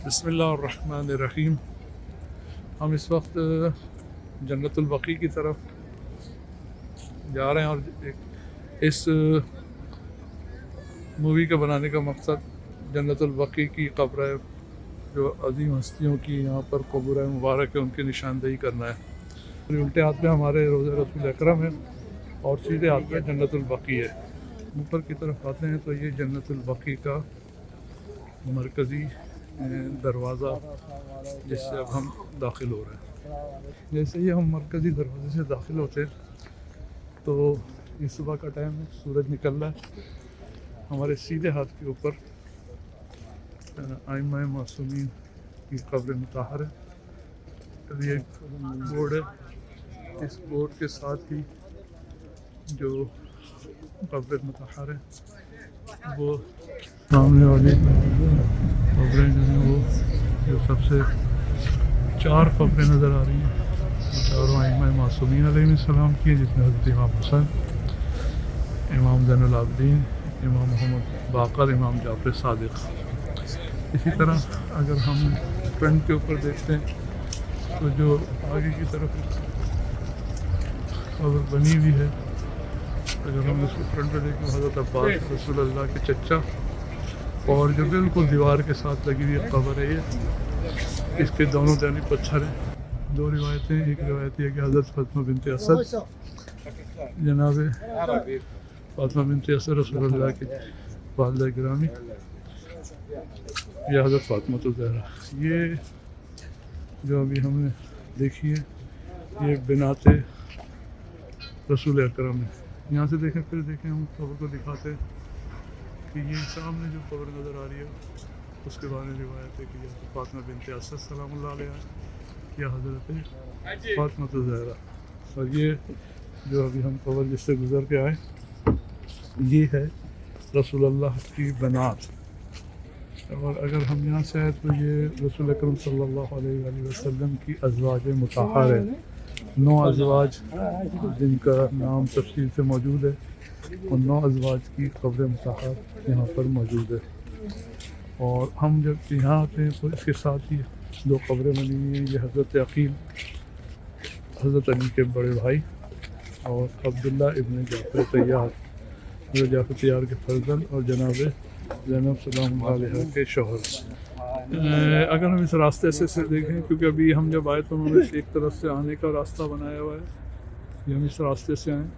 بسم اللہ الرحمن الرحیم. ہم اس وقت جنت البقیع کی طرف جا رہے ہیں، اور اس مووی کے بنانے کا مقصد جنت البقیع کی قبر ہے، جو عظیم ہستیوں کی یہاں پر قبور مبارک ہے، ان کی نشاندہی کرنا ہے. الٹے ہاتھ میں ہمارے روضہ رسول اکرم ہے اور سیدھے ہاتھ میں جنت البقیع ہے. اوپر کی طرف آتے ہیں تو یہ جنت البقیع کا مرکزی دروازہ جس سے اب ہم داخل ہو رہے ہیں. جیسے ہی ہم مرکزی دروازے سے داخل ہوتے ہیں تو یہ صبح کا ٹائم ہے، سورج نکل رہا ہے. ہمارے سیدھے ہاتھ کے اوپر ائمہ معصومین کی قبر مطہر ہے. یہ بورڈ ہے، اس بورڈ کے ساتھ ہی جو قبر مطہر ہے وہ سامنے والی قبریں جو ہیں وہ جو سب سے 4 قبریں نظر آ رہی ہیں، چاروں ائمہ معصومین علیہ السلام کی ہیں، جس میں حضرت امام حسن، امام زین العابدین، امام محمد باقر، امام جعفر صادق. اسی طرح اگر ہم فرنٹ کے اوپر دیکھتے ہیں تو جو آگے کی طرف قبر بنی ہوئی ہے، اگر ہم اس کو فرنٹ پہ دیکھیں، حضرت عباس رسول اللہ کے چچا، اور جو بالکل دیوار کے ساتھ لگی ہوئی قبر ہے یہ، اس کے دونوں دانی پتھر ہیں. 2 روایتیں، ایک روایت یہ کہ حضرت فاطمہ بنت اسد، جناب فاطمہ بنت اسد رسول اللہ کے والدہ گرامی، یا حضرت فاطمہ الزہرا. یہ جو ابھی ہم نے دیکھی ہے یہ بنات رسول اکرم ہے. یہاں سے دیکھیں، پھر دیکھیں، ہم قبر کو دکھاتے ہیں کہ یہ سامنے جو قبر نظر آ رہی ہے اس کے بارے میں روایت ہے کہ یہ حضرت فاطمہ بنت اسد سلام اللہ علیہ یا حضرت فاطمہ الزہرا. اور یہ جو ابھی ہم قبر جس سے گزر کے آئے یہ ہے رسول اللہ کی بنات. اور اگر ہم یہاں سے آئے تو یہ رسول اکرم صلی اللہ علیہ وآلہ وسلم کی ازواج مطہر ہے. 9 ازواج جن کا نام تفصیل سے موجود ہے، اور 9 ازواج کی قبر مطہر یہاں پر موجود ہے. اور ہم جب یہاں آتے ہیں تو اس کے ساتھ ہی 2 قبریں بنی ہوئی ہیں. یہ حضرت عقیل، حضرت علی کے بڑے بھائی، اور عبداللہ ابن جعفر طیار، حضرت جعفر طیار کے فرزند، اور جناب زینب سلام اللہ علیہ کے شوہر. اگر ہم اس راستے سے دیکھیں، کیونکہ ابھی ہم جب آئے تو انہوں نے ایک طرف سے آنے کا راستہ بنایا ہوا ہے، یہ ہم اس راستے سے آئیں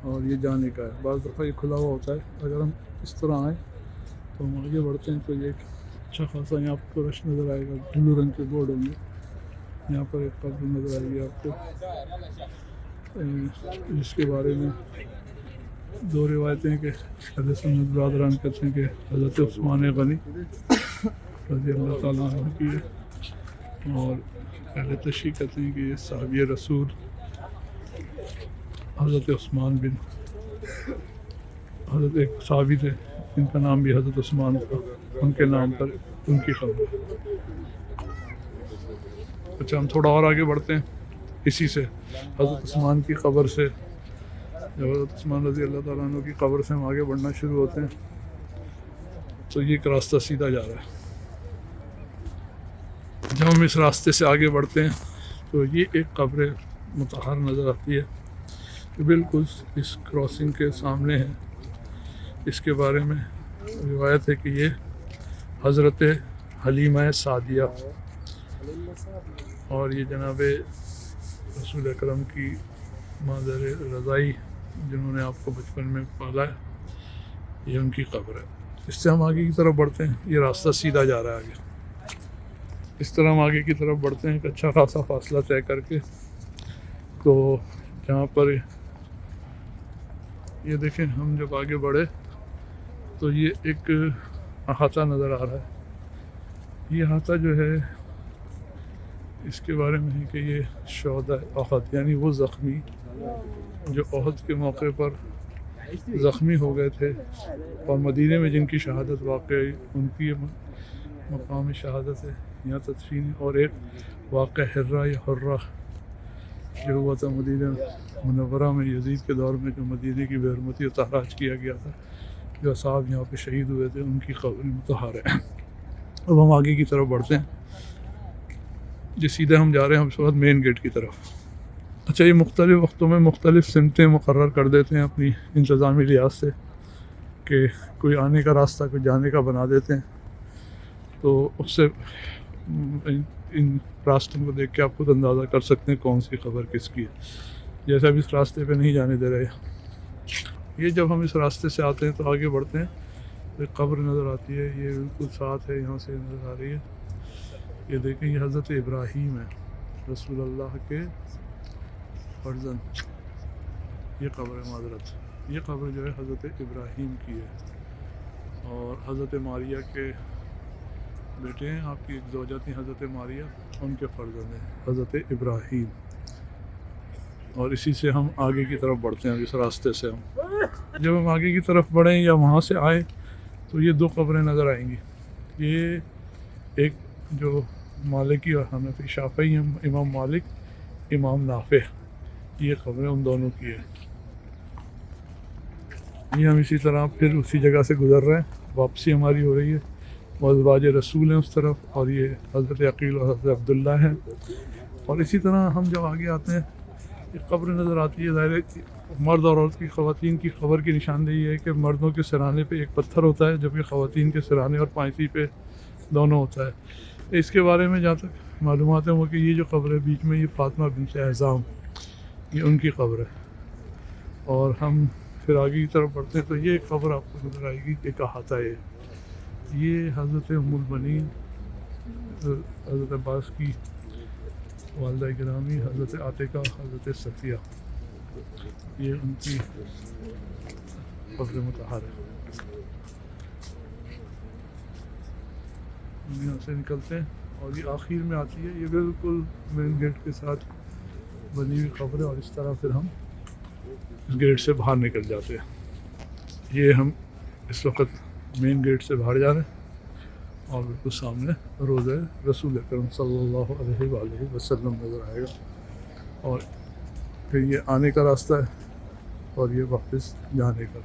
اور یہ جانے کا ہے. بعض دفعہ یہ کھلا ہوا ہوتا ہے. اگر ہم اس طرح آئیں تو ہم آگے بڑھتے ہیں تو یہ ایک اچھا خاصا یہاں پر رش نظر آئے گا. بلو رنگ کے بورڈ ہوں گے، یہاں پر ایک قبر نظر آئے گی آپ کو، جس کے بارے میں 2 روایتیں کہ حضرت سنت برادران کہتے ہیں کہ حضرت عثمان غنی رضی اللہ تعالیٰ عنہ کی ہے، اور اہل تشیع کہتے ہیں کہ یہ صحابی رسول حضرت عثمان بن، حضرت ایک صحابی تھے جن کا نام بھی حضرت عثمان تھا، ان کے نام پر ان کی خبر ہے. اچھا، ہم تھوڑا اور آگے بڑھتے ہیں. اسی سے حضرت عثمان کی قبر سے، جب حضرت عثمان رضی اللہ تعالیٰ عنہ کی قبر سے ہم آگے بڑھنا شروع ہوتے ہیں تو یہ ایک راستہ سیدھا جا رہا ہے. جب ہم اس راستے سے آگے بڑھتے ہیں تو یہ ایک قبر مطہر نظر آتی ہے، بالکل اس کراسنگ کے سامنے ہے. اس کے بارے میں روایت ہے کہ یہ حضرت حلیمہ سعدیہ، اور یہ جناب رسول اکرم کی مادر رضائی جنہوں نے آپ کو بچپن میں پالا ہے، یہ ان کی قبر ہے. اس سے ہم آگے کی طرف بڑھتے ہیں. یہ راستہ سیدھا جا رہا ہے آگے. اس طرح ہم آگے کی طرف بڑھتے ہیں ایک اچھا خاصا فاصلہ طے کر کے. تو جہاں پر یہ دیکھیں، ہم جب آگے بڑھے تو یہ ایک احاطہ نظر آ رہا ہے. یہ احاطہ جو ہے اس کے بارے میں ہے کہ یہ شہداء احد، یعنی وہ زخمی جو احد کے موقع پر زخمی ہو گئے تھے اور مدینے میں جن کی شہادت واقع ہوئی، ان کی مقام شہادت ہے یہاں تدفین. اور ایک واقع حرہ یا حرہ جو ہوا تھا مدینہ منورہ میں یزید کے دور میں، جو مدینے کی بے حرمتی و تحراج کیا گیا تھا، جو اصحاب یہاں پہ شہید ہوئے تھے، ان کی قبر مطہر ہے. اب ہم آگے کی طرف بڑھتے ہیں، یہ سیدھے ہم جا رہے ہیں ہم اس وقت مین گیٹ کی طرف۔ اچھا، یہ مختلف وقتوں میں مختلف سمتیں مقرر کر دیتے ہیں اپنی انتظامی لحاظ سے، کہ کوئی آنے کا راستہ کوئی جانے کا بنا دیتے ہیں، تو اس سے ان راستوں کو دیکھ کے آپ خود اندازہ کر سکتے ہیں کون سی خبر کس کی ہے۔ جیسے اب اس راستے پہ نہیں جانے دے رہے، یہ جب ہم اس راستے سے آتے ہیں تو آگے بڑھتے ہیں، ایک قبر نظر آتی ہے، یہ بالکل ساتھ ہے، یہاں سے نظر آ رہی ہے، یہ دیکھیں یہ حضرت ابراہیم ہے، رسول اللہ کے فرزند۔ یہ قبر ہے، معذرت، یہ قبر جو ہے حضرت ابراہیم کی ہے، اور حضرت ماریہ کے بیٹے ہیں، آپ کی ایک زوجہ تھی حضرت ماریہ، ان کے فرزند ہیں حضرت ابراہیم۔ اور اسی سے ہم آگے کی طرف بڑھتے ہیں، اس راستے سے ہم جب ہم آگے کی طرف بڑھیں یا وہاں سے آئیں تو یہ دو قبریں نظر آئیں گی۔ یہ ایک جو مالکی اور حنفی شافعی ہیں، امام مالک، امام نافع، یہ قبریں ان دونوں کی ہیں۔ یہ ہم اسی طرح پھر اسی جگہ سے گزر رہے ہیں، واپسی ہماری ہو رہی ہے، ازواج رسول ہیں اس طرف، اور یہ حضرت عقیل اور حضرت عبداللہ ہیں۔ اور اسی طرح ہم جب آگے آتے ہیں ایک قبر نظر آتی ہے، ظاہر ہے مرد اور عورت کی، خواتین کی قبر کی نشاندہی ہے کہ مردوں کے سرانے پہ ایک پتھر ہوتا ہے، جبکہ خواتین کے سرانے اور پائنتی پہ دونوں ہوتا ہے۔ اس کے بارے میں جہاں تک معلومات ہیں وہ کہ یہ جو قبر ہے بیچ میں، یہ فاطمہ بنت اعظام، یہ ان کی قبر ہے۔ اور ہم پھر آگے کی طرف بڑھتے ہیں تو یہ ایک قبر آپ کو نظر آئے گی، ایک احاطہ ہے، یہ حضرت ام البنین حضرت عباس کی والدہ گرامی، حضرت عاتقہ، حضرت صفیہ، یہ ان کی قبر مطہر ہے۔ ہم یہاں سے نکلتے ہیں اور یہ آخر میں آتی ہے، یہ بالکل مین گیٹ کے ساتھ بنی ہوئی قبر ہے، اور اس طرح پھر ہم اس گیٹ سے باہر نکل جاتے ہیں۔ یہ ہم اس وقت مین گیٹ سے باہر جا رہے ہیں، اور بالکل سامنے روضہ رسول اکرم صلی اللہ علیہ وآلہ وسلم نظر آئے گا، اور پھر یہ آنے کا راستہ ہے اور یہ واپس جانے کا۔